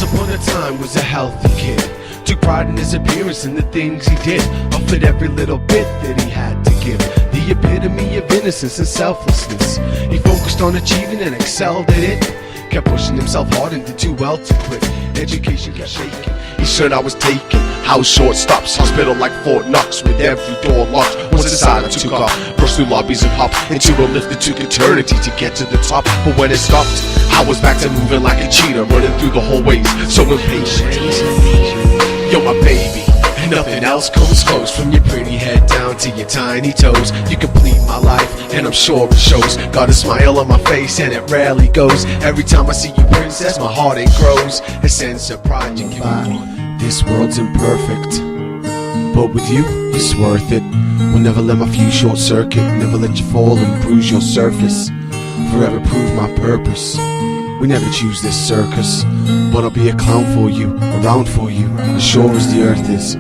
Once upon a time was a healthy kid, took pride in his appearance and the things he did, offered every little bit that he had to give, the epitome of innocence and selflessness. He focused on achieving and excelled at it, kept pushing himself hard and did too well to quit. Education kept shaking, he said I was taken. House short stops, hospital like Fort Knox, with every door locked. Once inside I took off, brushed through lobbies and hopped into a lift that took eternity to get to the top. But when it stopped, I was back to moving like a cheetah, running through the hallways, so impatient. You're my baby, and nothing else comes close. From your pretty head down to your tiny toes, you complete my life, and I'm sure it shows. Got a smile on my face, and it rarely goes. Every time I see you, princess, my heart it grows. A sense of pride you give me. This world's imperfect, but with you, it's worth it. Will never let my fuse short circuit, never let you fall and bruise your surface. Forever prove my purpose. We never choose this circus, but I'll be a clown for you, around for you, as sure as the earth is.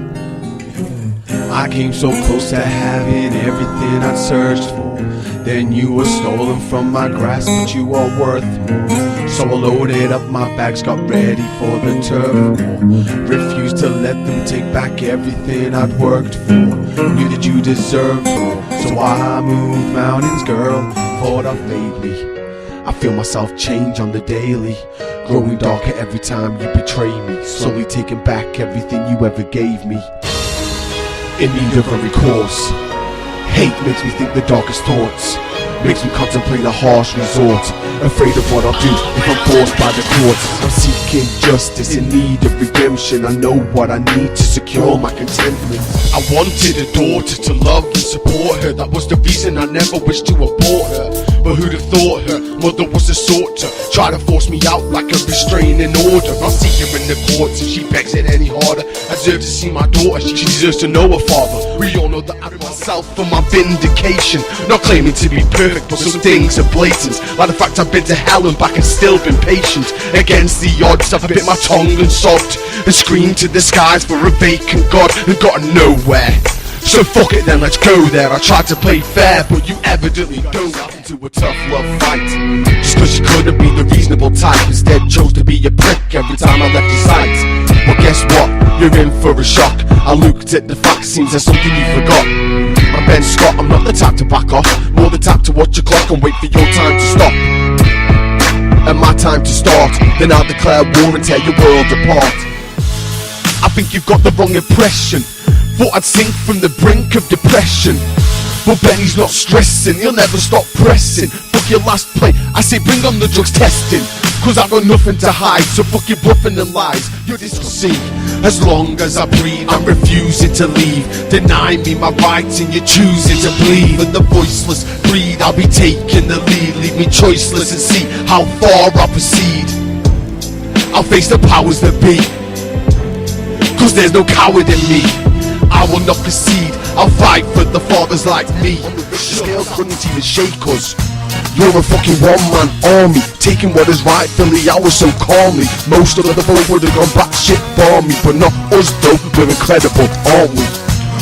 I came so close to having everything I'd searched for, then you were stolen from my grasp, but you are worth more. So I loaded up my bags, got ready for the turf war. Refused to let them take back everything I'd worked for. Knew that you deserved more, so I moved mountains, girl. Thought I've made me. I feel myself change on the daily, growing darker every time you betray me, slowly taking back everything you ever gave me. In need of a recourse, hate makes me think the darkest thoughts, makes me contemplate a harsh resort, afraid of what I'll do if I'm forced by the courts. I'm seeking justice, in need of redemption. I know what I need to secure my contentment. I wanted a daughter to love and support her, that was the reason I never wished to abort her. But who'd have thought her mother was the sort to try to force me out like a restraining order. I'll see her in the courts if she begs it any harder. I deserve to see my daughter, she deserves to know her father. We all know that I do myself for my vindication, not claiming to be perfect, but some things are blatant, like the fact I've been to hell and back and still been patient. Against the odds, I've bit my tongue and sobbed and screamed to the skies for a vacant God and gotten nowhere. So fuck it then, let's go there. I tried to play fair, but you evidently don't. Into a tough love fight, just cause you couldn't be the reasonable type, instead chose to be a prick every time I left your sight. Well guess what, you're in for a shock. I looked at the facts, seems there's something you forgot. I'm Ben Scott, I'm not the type to back off, more the type to watch your clock and wait for your time to stop. And my time to start, then I'll declare war and tear your world apart. I think you've got the wrong impression, thought I'd sink from the brink of depression. But Benny's not stressing, he'll never stop pressing. Fuck your last play, I say bring on the drugs testing, cause I've got nothing to hide, so fuck your bluffing and lies. You're disgusting. As long as I breathe, I'm refusing to leave. Deny me my rights and you're choosing to bleed. And the voiceless breed, I'll be taking the lead. Leave me choiceless and see how far I'll proceed. I'll face the powers that be, cause there's no coward in me. I will not concede, I'll fight for the fathers like me. The scales couldn't even shake us. You're a fucking one-man army, taking what is rightfully ours so calmly. Most of the vote would have gone back shit for me, but not us though, we're incredible, aren't we?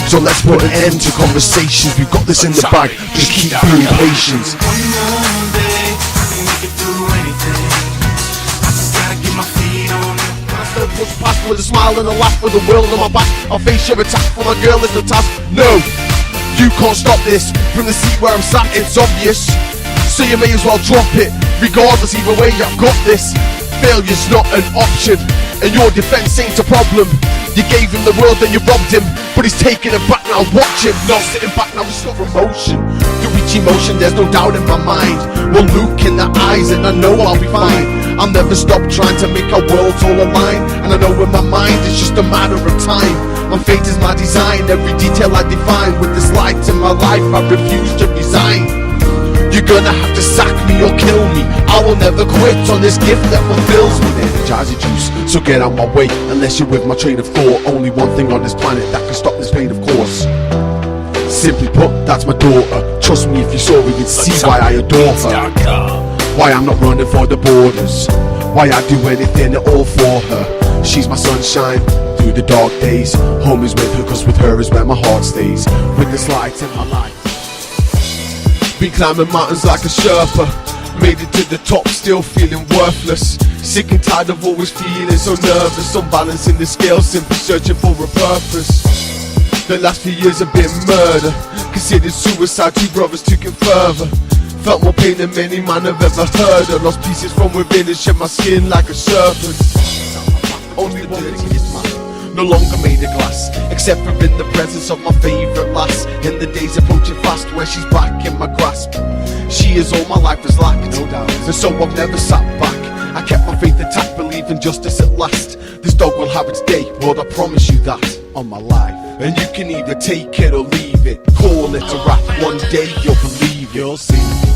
So let's put an end to conversations, we've got this in the bag, just keep being patient. One more day, I can make it through anything. I just gotta get my feet on it. Push past with a smile and a laugh, with the world on my back. I'll face your attack, for my girl is the task. No, you can't stop this. From the seat where I'm sat, it's obvious, so you may as well drop it. Regardless, either way, I've got this. Failure's not an option, and your defense ain't a problem. You gave him the world, then you robbed him, but he's taking it back now, watch him. Not sitting back now, he's got emotion. You reach emotion, there's no doubt in my mind. One look in the eyes and I know I'll be fine. I'll never stop trying to make our worlds all align, and I know in my mind it's just a matter of time. My fate is my design, every detail I define. With this light in my life, I refuse to resign. You're gonna have to sack me or kill me, I will never quit on this gift that fulfills me. Energizer juice, so get out my way, unless you're with my train of thought. Only one thing on this planet that can stop this pain, of course. Simply put, that's my daughter. Trust me, if you saw her, you'd see why I adore her. Why I'm not running for the borders, why I do anything at all for her. She's my sunshine through the dark days. Home is with her, cause with her is where my heart stays. With this light in my life, been climbing mountains like a Sherpa, Made it to the top, still feeling worthless. Sick and tired of always feeling so nervous. Unbalancing the scale, simply searching for a purpose. The last few years have been murder. Considered suicide, 2 brothers took it further. Felt more pain than many man have ever heard. I lost pieces from within and shed my skin like a serpent. Only one thing is mine, no longer made of glass, except for in the presence of my favourite lass. In the days approaching fast, where she's back in my grasp. She is all my life has lacked, no doubt, and so I've never sat back. I kept my faith intact, believing justice at last. This dog will have its day, Lord, I promise you that, on my life. And you can either take it or leave it. Call it a wrap, one day you'll believe it. You'll see.